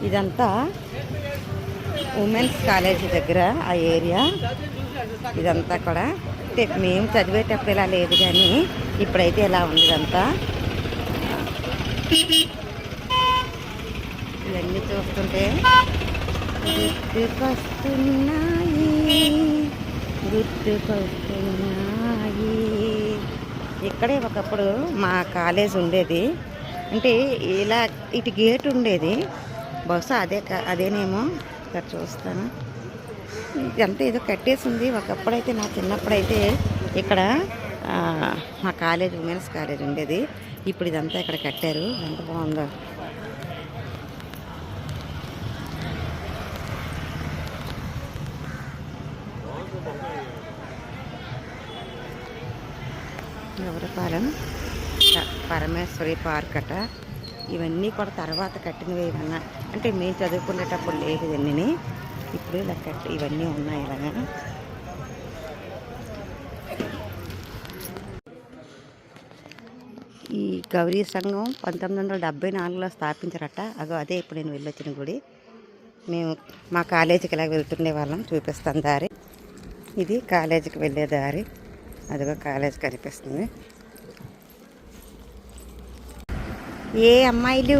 ఇదంతా women's college దగ్గర ఆ ఏరియా. ఇదంతా కూడా అంటే మేము చదివేటప్పుడు ఇలా లేదు, కానీ ఇప్పుడైతే ఇలా ఉంది ఇదంతా. ఇవన్నీ చూస్తుంటే గుర్తుకొస్తున్నాయి. ఇక్కడే ఒకప్పుడు మా కాలేజ్ ఉండేది. అంటే ఇలా ఇటు గేట్ ఉండేది, బహుశా అదేనేమో. ఇక్కడ చూస్తాను, ఇదంతా ఏదో కట్టేసి ఉంది. ఒకప్పుడైతే నా చిన్నప్పుడైతే ఇక్కడ మా కాలేజ్ ఉమెన్స్ కాలేజ్ ఉండేది. ఇప్పుడు ఇదంతా ఇక్కడ కట్టారు. ఎంత బాగుందో. ఎవరిపాలెం పరమేశ్వరి పార్క్ అట. ఇవన్నీ కూడా తర్వాత కట్టినవి ఏమన్నా, అంటే మేము చదువుకునేటప్పుడు లేదు ఇవన్నీ. ఇప్పుడు ఇలా ఇవన్నీ ఉన్నాయి ఇలాగా. ఈ గౌరీ సంఘం 1974లో స్థాపించారట. అదే ఇప్పుడు నేను వెళ్ళొచ్చిన గుడి. మేము మా కాలేజీకి ఇలా వెళ్తుండే వాళ్ళం. చూపిస్తాను దారి. ఇది కాలేజీకి వెళ్ళే దారి. అదిగో కాలేజ్ కనిపిస్తుంది. ఏ అమ్మాయిలు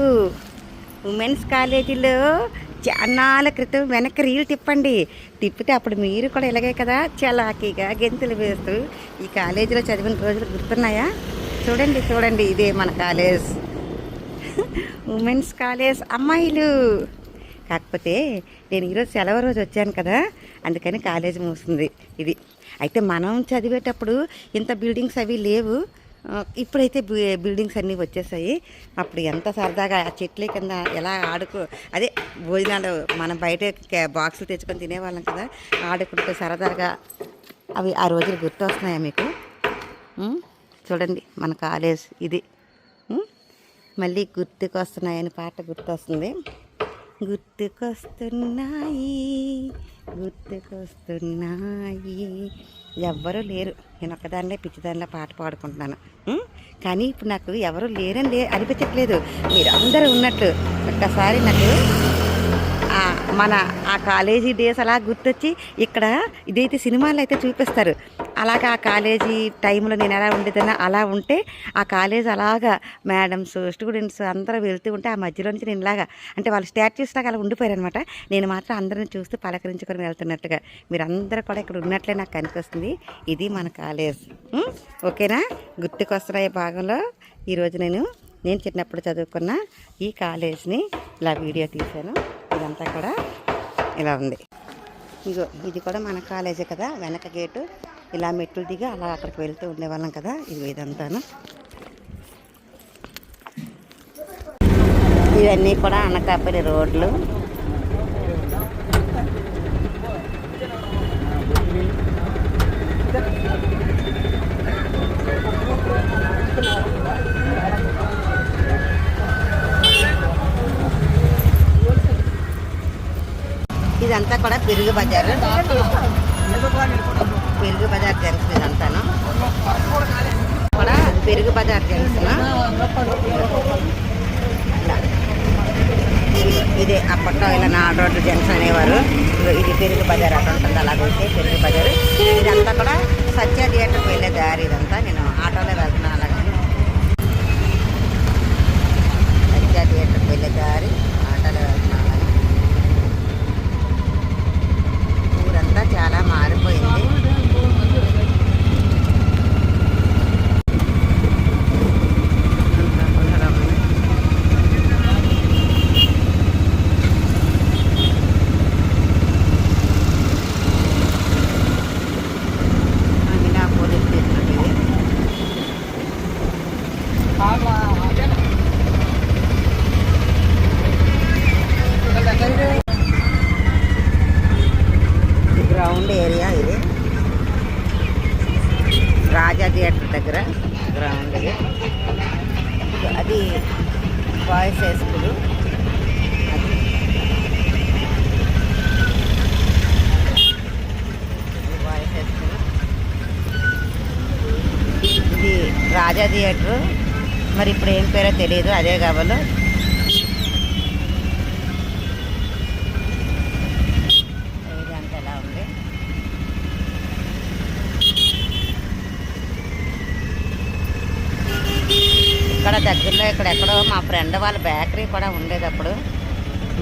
ఉమెన్స్ కాలేజీలో చాలాల క్రితం వెనక్కి రీల్ తిప్పితే అప్పుడు మీరు కూడా ఇలాగే కదా చలాకీగా గెంతులు వేస్తూ ఈ కాలేజీలో చదివిన రోజులు గుర్తున్నాయా? చూడండి ఇదే మన కాలేజ్, ఉమెన్స్ కాలేజ్ అమ్మాయిలు. కాకపోతే నేను ఈరోజు సెలవు రోజు వచ్చాను కదా, అందుకని కాలేజ్ మూసింది ఇది. అయితే మనం చదివేటప్పుడు ఇంత బిల్డింగ్స్ అవి లేవు. ఇప్పుడైతే బిల్డింగ్స్ అన్నీ వచ్చేసాయి. అప్పుడు ఎంత సరదాగా ఆ చెట్ల కింద ఎలా అదే భోజనాలు మనం బయట బాక్సులు తెచ్చుకొని తినేవాళ్ళం కదా, ఆడుకుంటూ సరదాగా. అవి ఆ రోజులు గుర్తు వస్తున్నాయా మీకు? చూడండి మన కాలేజ్ ఇది. మళ్ళీ గుర్తుకొస్తున్నాయని పాట గుర్తొస్తుంది. గుర్తుకొస్తున్నాయి ఎవ్వరూ లేరు. నేను ఒక్కదాన్నే పిచ్చిదానిలో పాట పాడుకుంటున్నాను. కానీ ఇప్పుడు నాకు ఎవరు లేరని అనిపించట్లేదు. మీరు అందరూ ఉన్నట్లు ఒక్కసారి నాకు మన ఆ కాలేజీ డేస్ అలా గుర్తొచ్చి, ఇక్కడ ఇదైతే సినిమాలు అయితే చూపిస్తారు. అలాగా ఆ కాలేజీ టైంలో నేను ఎలా ఉండేదన్నా అలా ఉంటే, ఆ కాలేజ్ అలాగా మేడమ్స్ స్టూడెంట్స్ అందరూ వెళ్తూ ఉంటే ఆ మధ్యలో నుంచి నేను ఇలాగా, అంటే వాళ్ళు స్టాచ్యూస్ లాగా అలా ఉండిపోయారు అనమాట. నేను మాత్రం అందరిని చూస్తూ పలకరించుకొని వెళ్తున్నట్టుగా. మీరు అందరూ కూడా ఇక్కడ ఉన్నట్లే నాకు కనిపిస్తుంది. ఇది మన కాలేజ్. ఓకేనా? గుర్తుకొస్తున్నాయి భాగంలో ఈరోజు నేను చిన్నప్పుడు చదువుకున్న ఈ కాలేజ్ని ఇలా వీడియో తీశాను. ఇదంతా కూడా ఇలా ఉంది. ఇది కూడా మన కాలేజే కదా. వెనక గేటు ఇలా మెట్లు దిగి అలా అక్కడికి వెళ్తూ ఉండేవాళ్ళం కదా. ఇదంతాను. ఇవన్నీ కూడా అనకాపల్లి రోడ్లు. ఇదంతా కూడా పెరుగు బజారు జంక్షన్. ఇదంతాను కూడా పెరుగు బజార్ జంక్షన్. ఇదే అప్పట్లో ఇలా 4 రోడ్లు జంక్షన్ అనేవారు. ఇది పెరుగు బజార్ అక్కడ ఉంటుంది. అలాగైతే పెరుగు బజారు. ఇదంతా కూడా సత్య థియేటర్కి వెళ్ళే దారి. ఇదంతా నేను ఆటోలో వెళ్తున్నాను. అలాగే సత్య థియేటర్కి వెళ్ళే దారి ఆటోలో వెళ్తున్నాను. ఊరంతా చాలా మారిపోయింది. గ్రౌండ్ ఏరియా ఇది. రాజా థియేటర్ దగ్గర గ్రౌండ్ ఇది. అది boys high school. Boys high school. ఇది రాజా థియేటర్. మరి ఇప్పుడు ఏం పేరో తెలియదు. అదే కాబోలు ఇక్కడ దగ్గరలో ఇక్కడ ఎక్కడో మా ఫ్రెండ్ వాళ్ళ బేకరీ కూడా ఉండేది అప్పుడు.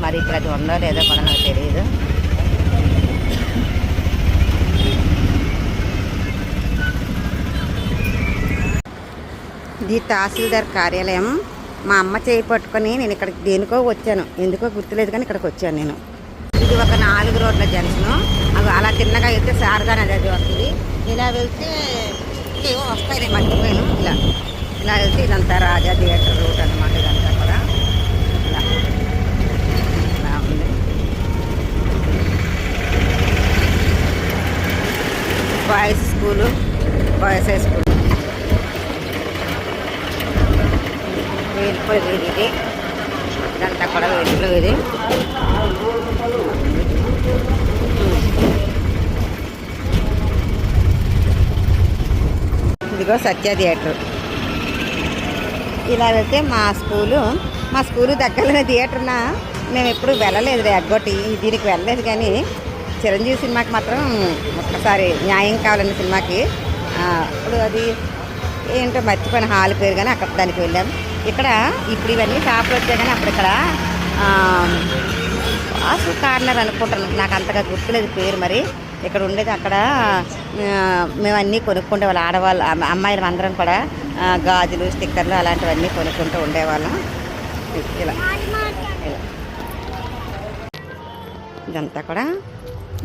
మరి ఇప్పుడు అది ఉందో లేదో కూడా నాకు తెలియదు. ఇది తహసీల్దార్ కార్యాలయం. మా అమ్మ చేయి పట్టుకొని నేను ఇక్కడికి దేనికో వచ్చాను, ఎందుకో గుర్తులేదు కానీ ఇక్కడికి వచ్చాను నేను. ఇది ఒక 4 రోడ్ల జంక్షను. అవి అలా తిన్నగా వెళ్తే శారదా నది వస్తుంది. ఇలా వెళ్తే ఏవో వస్తాయి మర్చిపోయాను. ఇలా వెళ్తే ఇదంతా రాజా థియేటర్ రూట్ అనమాట. ఇదంతా కూడా ఇలా ఉంది. Boys school, boys high school. Velupula వీధి ఇది. ఇదంతా కూడా వేలుపుల వీధి. ఇదిగో సత్య థియేటర్. ఇలా వెళ్తే మా స్కూలు దగ్గరలో థియేటర్న మేము ఎప్పుడు వెళ్ళలేదు. ఎగ్గొట్టి దీనికి వెళ్ళలేదు కానీ చిరంజీవి సినిమాకి మాత్రం ఒక్కసారి న్యాయం కావాలన్న సినిమాకి అప్పుడు అది ఏంటో మర్చిపోయిన హాల్ పేరు కానీ అక్కడ దానికి వెళ్ళాము. ఇక్కడ ఇప్పుడు ఇవన్నీ షాపులు వచ్చాయి కానీ అప్పుడు ఇక్కడ వాసు కార్నర్ అనుకుంటాను, నాకు అంతగా గుర్తులేదు పేరు. మరి ఇక్కడ ఉండేది అక్కడ మేము అన్నీ కొనుక్కుంటే వాళ్ళు ఆడవాళ్ళు అమ్మాయిలు అందరం కూడా గాజులు స్టిక్కర్లు అలాంటివన్నీ కొనుక్కుంటూ ఉండేవాళ్ళం. ఇలా ఇదంతా కూడా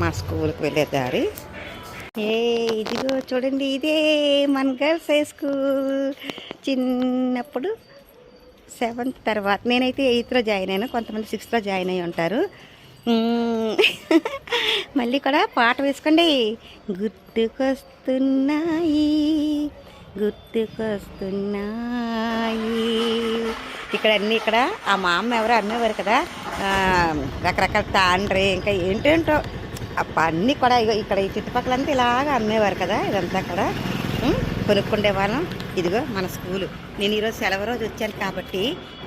మా స్కూల్కి వెళ్ళే దారి. ఇదిగో చూడండి, ఇదే మన గర్ల్స్ హై స్కూల్. చిన్నప్పుడు 7th తర్వాత నేనైతే 8thలో జాయిన్ అయ్యాను, కొంతమంది 6thలో జాయిన్ అయ్యి ఉంటారు. మళ్ళీ కూడా పాట వేసుకోండి. గుర్తుకొస్తున్నాయి ఇక్కడ అన్నీ ఇక్కడ మా అమ్మ ఎవరో అమ్మేవారు కదా, రకరకాల తాండ్రి ఇంకా ఏంటేంటో అన్నీ కూడా ఇక్కడ ఈ చుట్టుపక్కలంతా ఇలాగా అమ్మేవారు కదా. ఇదంతా కూడా కొనుక్కుండే వాళ్ళం. ఇదిగో మన స్కూలు. నేను ఈరోజు సెలవు రోజు వచ్చాను కాబట్టి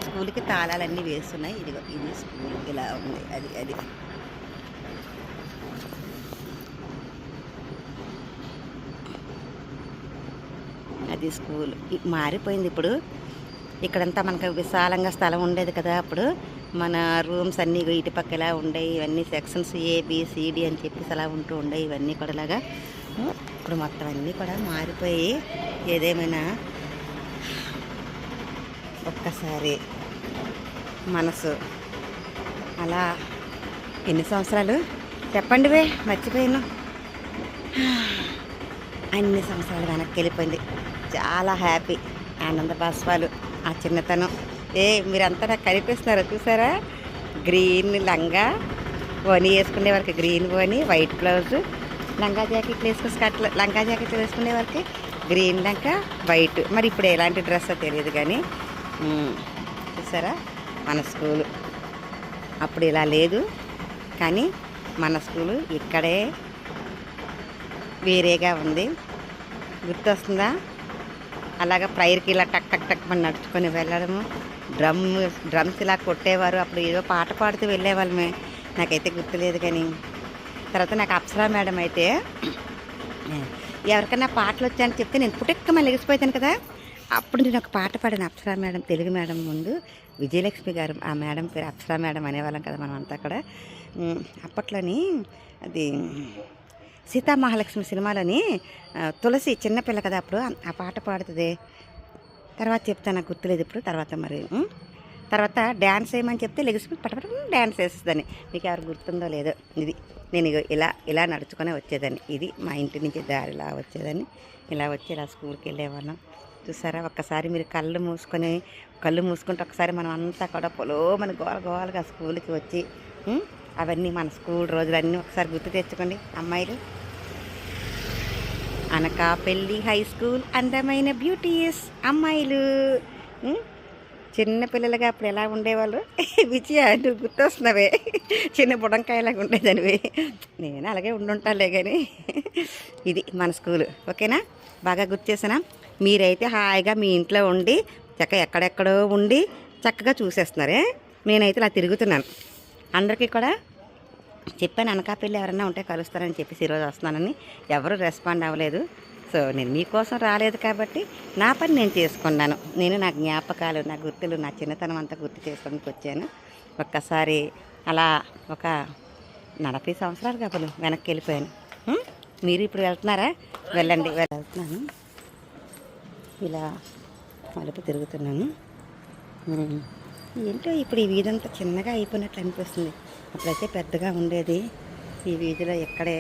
స్కూల్కి తాళాలన్నీ వేస్తున్నాయి. ఇదిగో ఇది స్కూల్ ఇలా ఉంది. అది స్కూల్. మారిపోయింది ఇప్పుడు. ఇక్కడంతా మనకు విశాలంగా స్థలం ఉండేది కదా అప్పుడు. మన రూమ్స్ అన్నీ ఇటు పక్క ఇలా ఉండేవి. ఇవన్నీ సెక్షన్స్ ABCD అని చెప్పేసి అలా ఉంటూ ఉండేవి. ఇవన్నీ కూడా ఇలాగా ఇప్పుడు మొత్తం అన్నీ కూడా మారిపోయి ఏదేమైనా ఒక్కసారి మనసు అలా ఎన్ని సంవత్సరాలు చెప్పండి మర్చిపోయాను. అన్ని సంవత్సరాలు వెనక్కి వెళ్ళిపోయింది. చాలా హ్యాపీ, ఆనంద బాష్పాలు. ఆ చిన్నతనం మీరంతా నాకు కనిపిస్తున్నారు చూసారా. గ్రీన్ లంగా ఓని వేసుకునే వారికి గ్రీన్ ఓని, వైట్ బ్లౌజు, లంగా జాకెట్లు వేసుకుని లంగా జాకెట్లు వేసుకునే వారికి గ్రీన్ లంగా వైట్. మరి ఇప్పుడు ఎలాంటి డ్రెస్ తెలియదు కానీ చూసారా మన స్కూలు అప్పుడు ఇలా లేదు. కానీ మన స్కూలు ఇక్కడే వేరేగా ఉంది. గుర్తొస్తుందా? అలాగా ప్రైర్కి ఇలా టక్ టక్ టక్ మనం నడుచుకొని వెళ్ళడము. డ్రమ్స్ ఇలా కొట్టేవారు. అప్పుడు ఏదో పాట పాడుతూ వెళ్ళేవాళ్ళమే, నాకైతే గుర్తులేదు. కానీ తర్వాత నాకు అప్సరా మేడం అయితే ఎవరికైనా పాటలు వచ్చాయని చెప్తే నేను పుట్టెక్కమని లెగిసిపోతాను కదా. అప్పుడు నేను ఒక పాట పాడాను. అప్సరా మేడం, తెలుగు మేడం ముందు విజయలక్ష్మి గారు, ఆ మేడం పేరు అప్సరా మేడం అనేవాళ్ళం కదా మనం అంతా కూడా. అప్పట్లోని అది సీతామహాలక్ష్మి సినిమాలోని తులసి చిన్నపిల్ల కదా అప్పుడు ఆ పాట పాడుతుంది. తర్వాత చెప్తాను, నాకు గుర్తులేదు ఇప్పుడు. తర్వాత డ్యాన్స్ వేయమని చెప్తే లెగిసిపోయి పటపట డ్యాన్స్ వేసేదాన్ని. మీకు ఎవరు గుర్తుందో లేదో. ఇది నేను ఇలా నడుచుకొని వచ్చేదాన్ని. ఇది మా ఇంటి నుంచి దారి ఇలా వచ్చేదాన్ని. ఇలా వచ్చి ఇలా స్కూల్కి వెళ్ళేవాళ్ళం. చూసారా, ఒక్కసారి మీరు కళ్ళు మూసుకుంటే ఒకసారి మనం అంతా కూడా మన గోలగా స్కూల్కి వచ్చి అవన్నీ మన స్కూల్ రోజులన్నీ ఒకసారి గుర్తు తెచ్చుకోండి అమ్మాయిలు. అనకాపల్లి హై స్కూల్, అందమైన బ్యూటీస్ అమ్మాయిలు. చిన్నపిల్లలుగా అప్పుడు ఎలా ఉండేవాళ్ళు. విజయ నువ్వు గుర్తొస్తున్నావే, చిన్న బుడంకాయలాగా ఉండేదానివి. నేను అలాగే ఉండుంటాలే కానీ ఇది మన స్కూలు. ఓకేనా, బాగా గుర్తు చేసానా? మీరైతే హాయిగా మీ ఇంట్లో ఉండి ఎక్కడెక్కడో ఉండి చక్కగా చూసేస్తున్నారే. నేనైతే ఇలా తిరుగుతున్నాను. అందరికీ కూడా చెప్పాను అనకాపల్లి ఎవరన్నా ఉంటే కలుస్తారని చెప్పేసి ఈరోజు వస్తున్నానని. ఎవరు రెస్పాండ్ అవ్వలేదు. సో నేను మీకోసం రాలేదు కాబట్టి నా పని నేను చేసుకున్నాను. నేను నా జ్ఞాపకాలు, నా గుర్తులు, నా చిన్నతనం అంతా గుర్తు చేసుకోవడానికి వచ్చాను. ఒక్కసారి అలా ఒక 40 సంవత్సరాలు కాబట్టి వెనక్కి వెళ్ళిపోయాను. మీరు ఇప్పుడు వెళ్తున్నారా? వెళ్ళండి. వెళ్తున్నాను. ఇలా మలుపు తిరుగుతున్నాను. ఏంటో ఇప్పుడు ఈ వీధంతా చిన్నగా అయిపోయినట్లు అనిపిస్తుంది. అప్పుడైతే పెద్దగా ఉండేది. ఈ వీధిలో ఎక్కడే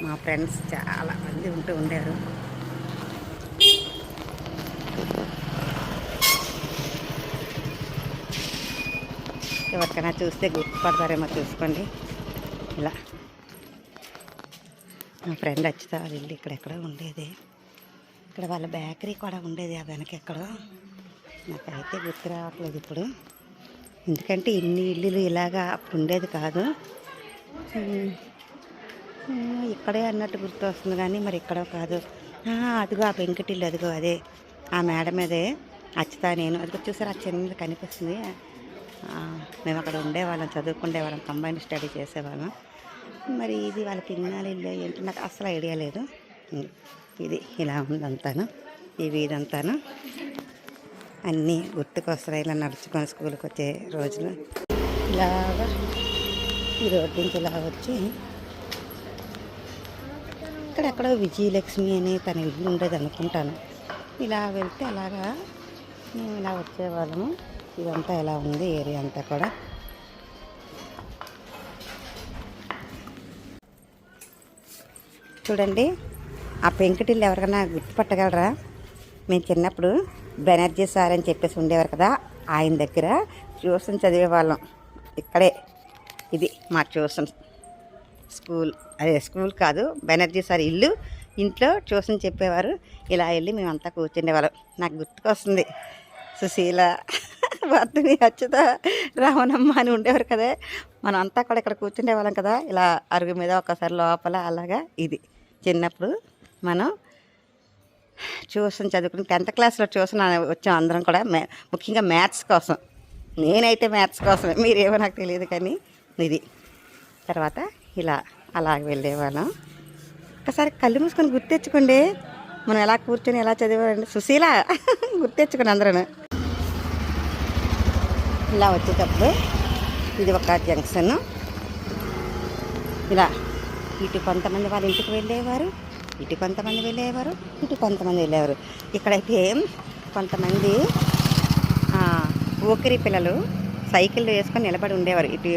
మా ఫ్రెండ్స్ చాలా మంది ఉండేవారు. ఎవరికైనా చూస్తే గుర్తుపడతారేమో చూసుకోండి. ఇలా మా ఫ్రెండ్ వచ్చితే వాళ్ళ ఇల్లు ఇక్కడెక్కడో ఉండేది. ఇక్కడ వాళ్ళ బేకరీ కూడా ఉండేది ఆ వెనక ఎక్కడో. నాకైతే గుర్తు రావట్లేదు ఇప్పుడు, ఎందుకంటే ఇన్ని ఇల్లులు ఇలాగా అప్పుడు ఉండేది కాదు. ఇక్కడే అన్నట్టు గుర్తు వస్తుంది కానీ మరి ఇక్కడో కాదు. అదిగో ఆ పెంకుటిల్లు, అదిగో అదే ఆ మేడ మీదే అచ్చుతా నేను. అదిగో చూసారు, ఆ చిన్నది కనిపిస్తుంది. మేము అక్కడ ఉండేవాళ్ళం, చదువుకునేవాళ్ళం, కంబైన్డ్ స్టడీ చేసేవాళ్ళం. మరి ఇది వాళ్ళ పిన్నాల ఇల్లు ఏంటి నాకు అసలు ఐడియా లేదు. ఇది ఇలా ఉందంతాను, ఈ వీధంతాను అన్నీ గుర్తుకొస్తాయి. ఇలా నడుచుకొని స్కూల్కి వచ్చే రోజులు ఇలాగా ఈ రోడ్డు నుంచి ఇలా వచ్చి ఇక్కడెక్కడో విజయలక్ష్మి అని తన ఇల్లు ఉండేది అనుకుంటాను. ఇలా వెళ్తే అలాగా మేము ఇలా వచ్చేవాళ్ళము. ఇదంతా ఎలా ఉంది ఏరియా అంతా కూడా. చూడండి, ఆ పెంకుటిల్లు ఎవరికైనా గుర్తుపట్టగలరా? మేము చిన్నప్పుడు బెనర్జీ సార్ అని చెప్పేసి ఉండేవారు కదా, ఆయన దగ్గర ట్యూషన్ చదివేవాళ్ళం. ఇక్కడే ఇది మా ట్యూషన్ స్కూల్. అదే స్కూల్ కాదు, బెనర్జీ సార్ ఇల్లు. ఇంట్లో ట్యూషన్ చెప్పేవారు. ఇలా వెళ్ళి మేమంతా కూర్చుండేవాళ్ళం. నాకు గుర్తుకొస్తుంది సుశీల, వర్ధని, అచ్యుత, రావణమ్మ అని ఉండేవారు కదా. మనం అంతా కూడా ఇక్కడ కూర్చుండేవాళ్ళం కదా, ఇలా అరుగు మీద ఒకసారి లోపల. అలాగా ఇది చిన్నప్పుడు మనం ట్యూషన్ చదువుకుని 10th క్లాస్లో ట్యూషన్ వచ్చాం అందరం కూడా. ముఖ్యంగా మ్యాథ్స్ కోసం. నేనైతే మ్యాథ్స్ కోసమే, మీరేమో నాకు తెలియదు కానీ ఇది. తర్వాత ఇలా అలాగ వెళ్ళేవాళ్ళం. ఒకసారి కళ్ళు మూసుకొని గుర్తెచ్చుకోండి, మనం ఎలా కూర్చొని ఎలా చదివారండి. సుశీల గుర్తెచ్చుకోండి అందరూ. ఇలా వచ్చేటప్పుడు ఇది ఒక జంక్షన్. ఇలా ఇటు కొంతమంది వాళ్ళ ఇంటికి వెళ్ళేవారు, ఇటు కొంతమంది వెళ్ళేవారు, ఇటు కొంతమంది వెళ్ళేవారు. ఇక్కడైతే కొంతమంది ఊకిరి పిల్లలు సైకిళ్ళు వేసుకొని నిలబడి ఉండేవారు. ఇటు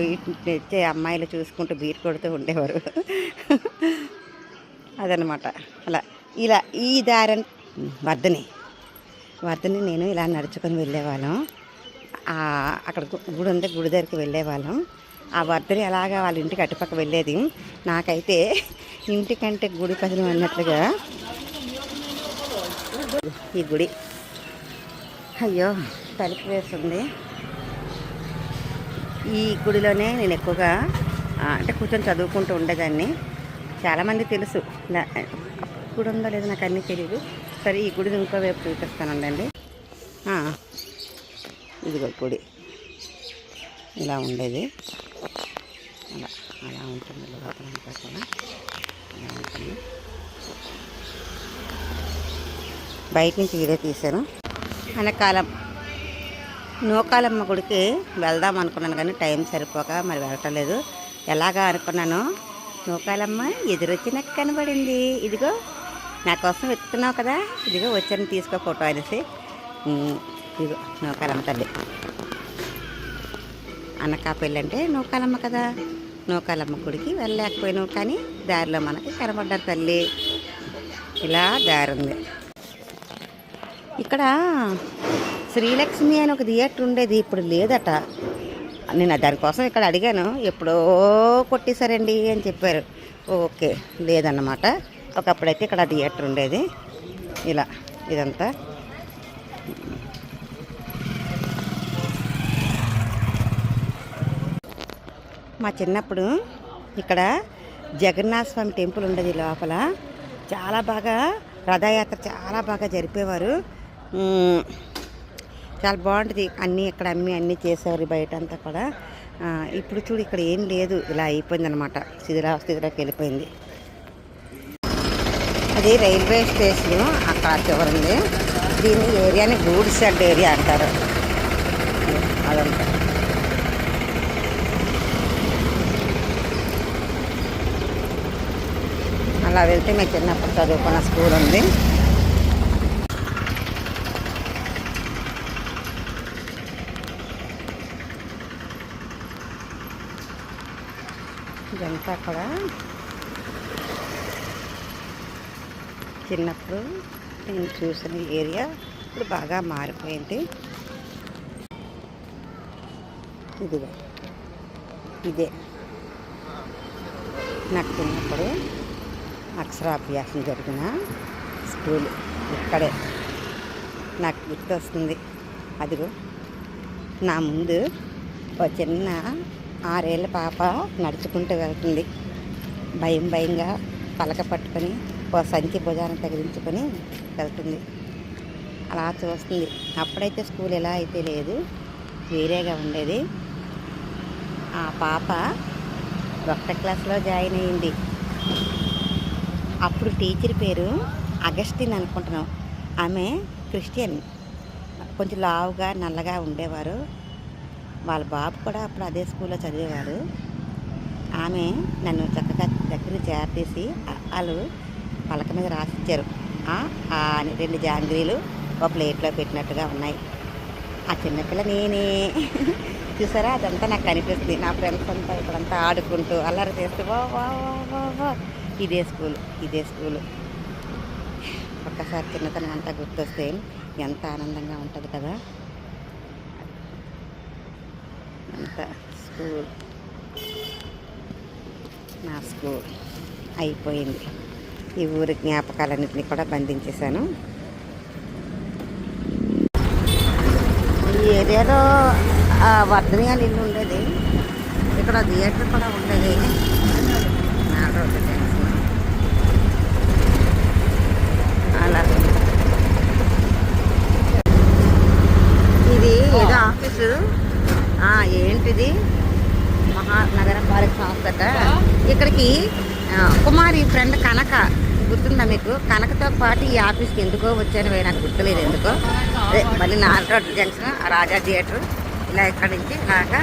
వచ్చే అమ్మాయిలు చూసుకుంటూ బీట్ కొడుతూ ఉండేవారు. అదనమాట. అలా ఇలా ఈ దారిని వర్ధని నేను ఇలా నడుచుకొని వెళ్ళేవాళ్ళం. అక్కడ గుడి ఉంది, గుడి దగ్గరికి వెళ్ళేవాళ్ళం. ఆ వర్ధని అలాగా వాళ్ళ ఇంటికి అటుపక్క వెళ్ళేది. నాకైతే ఇంటికంటే గుడి పదిలం అన్నట్లుగా ఈ గుడి. అయ్యో తలుపు వేస్తుంది. ఈ గుడిలోనే నేను ఎక్కువగా అంటే కూర్చొని చదువుకుంటూ ఉండేదాన్ని. చాలామంది తెలుసు. గుడి ఉందో లేదో నాకు అన్నీ తెలియదు. సరే, ఈ గుడిని ఇంకో వైపు చూపిస్తాను ఉండండి. ఇదిగో గుడి ఇలా ఉండేది. అలా అలా ఉంటుంది లోపలంతా కూడా. అలా ఉంటుంది. బయట నుంచి వీడియో తీశాను. అనకాలం నూకాలమ్మ గుడికి వెళ్దాం అనుకున్నాను కానీ టైం సరిపోక మరి వెళ్ళటలేదు. ఎలాగా అనుకున్నాను, నూకాలమ్మ ఎదురొచ్చి నాకు కనబడింది. ఇదిగో నా కోసం వెతుకున్నావు కదా, ఇదిగో వచ్చాను తీసుకో ఫోటో అనేసి. ఇదిగో నూకాలమ్మ తల్లి. అనకాపల్లి అంటే నూకాలమ్మ కదా. నూకాలమ్మ గుడికి వెళ్ళలేకపోయాను కానీ దారిలో మనకి కనబడ్డారు తల్లి. ఇలా దారి ఉంది. ఇక్కడ శ్రీలక్ష్మి అని ఒక థియేటర్ ఉండేది, ఇప్పుడు లేదట. నేను దానికోసం ఇక్కడ అడిగాను, ఎప్పుడో కొట్టేశారండి అని చెప్పారు. ఓకే, లేదన్నమాట. ఒకప్పుడైతే ఇక్కడ థియేటర్ ఉండేది. ఇలా ఇదంతా మా చిన్నప్పుడు ఇక్కడ జగన్నాథ స్వామి టెంపుల్ ఉండేది లోపల. చాలా బాగా రథయాత్ర చాలా బాగా జరిపేవారు. చాలా బాగుంటుంది. అన్నీ ఇక్కడ అన్నీ చేసేవారు బయట అంతా కూడా. ఇప్పుడు చూడు ఇక్కడ ఏం లేదు, ఇలా అయిపోయింది అనమాట. స్థితిలోకి వెళ్ళిపోయింది. అది రైల్వే స్టేషన్ అక్కడ చివరింది. దీని ఏరియాని గూడ్స్ షెడ్ ఏరియా అంటారు. అదంతా అలా వెళ్తే మేము చిన్నప్పుడు చదువుకున్న స్కూల్ ఉంది. ఇదంతా కూడా చిన్నప్పుడు నేను చూసిన ఏరియా ఇప్పుడు బాగా మారిపోయింది. ఇదే నాకు చిన్నప్పుడు అక్షరాభ్యాసం జరిగిన స్కూల్ ఇక్కడే నాకు గుర్తొస్తుంది. అదిగో నా ముందు ఒక చిన్న 6 ఏళ్ళ పాప నడుచుకుంటూ వెళ్తుంది. భయంగా పలక పట్టుకొని ఒక సంచి భుజాన్ని తగిలించుకొని వెళ్తుంది. అలా చూస్తుంది. అప్పుడైతే స్కూల్ ఎలా అయితే లేదు, వేరేగా ఉండేది. ఆ పాప 1వ క్లాస్లో జాయిన్ అయ్యింది. అప్పుడు టీచర్ పేరు అగస్టిన్ అనుకుంటున్నాం. ఆమె క్రిస్టియన్, కొంచెం లావుగా నల్లగా ఉండేవారు. వాళ్ళ బాబు కూడా అప్పుడు అదే స్కూల్లో చదివేవాడు. ఆమె నన్ను చక్కగా దగ్గర చేరతీసి వాళ్ళు పలక మీద రాసిచ్చారు. 2 జాంగ్రీలు ఒక ప్లేట్లో పెట్టినట్టుగా ఉన్నాయి. ఆ చిన్నపిల్ల నేనే. చూసారా, అదంతా నాకు కనిపిస్తుంది. నా ఫ్రెండ్స్ అంతా ఇక్కడంతా ఆడుకుంటూ అల్లరి చేస్తూ వా ఇదే స్కూలు. ఒక్కసారి చిన్నతనం అంతా గుర్తొస్తే ఎంత ఆనందంగా ఉంటుంది కదా. అంత స్కూల్, నా స్కూల్ అయిపోయింది. ఈ ఊరి జ్ఞాపకాలన్నింటినీ కూడా బంధించేశాను. ఈ ఏరియాలో వర్ధని వాళ్ళ ఇల్లు ఉండేది. ఇక్కడ థియేటర్ కూడా ఉండేది. అలా ఇది ఏదో ఆఫీసు. ఏంటిది? మహానగరపాలక సంస్థట. ఇక్కడికి కుమారి ఫ్రెండ్ కనక గుర్తుందా మీకు? కనకతో పాటు ఈ ఆఫీస్కి ఎందుకో వచ్చాను, నాకు గుర్తులేదు ఎందుకో. అదే మళ్ళీ 4 రోడ్ జంక్షన్, రాజా థియేటర్, ఇలా ఇక్కడి నుంచి ఇలాగా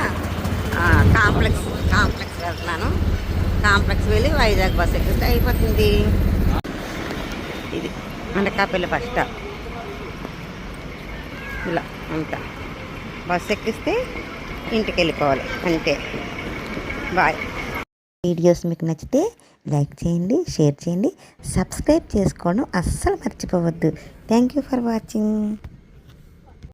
కాంప్లెక్స్ వెళ్తున్నాను. కాంప్లెక్స్ వెళ్ళి వైజాగ్ బస్ ఎక్కిస్తే అయిపోతుంది. ఇది అనకాపల్లి బస్ స్టాప్. ఇలా అంతా బస్ ఎక్కిస్తే ఇంటికి వెళ్ళిపోవాలి అంతే. బాయ్. వీడియోస్ మీకు నచ్చితే లైక్ చేయండి, షేర్ చేయండి, సబ్స్క్రైబ్ చేసుకోవడం అస్సలు మర్చిపోవద్దు. Thank you for watching.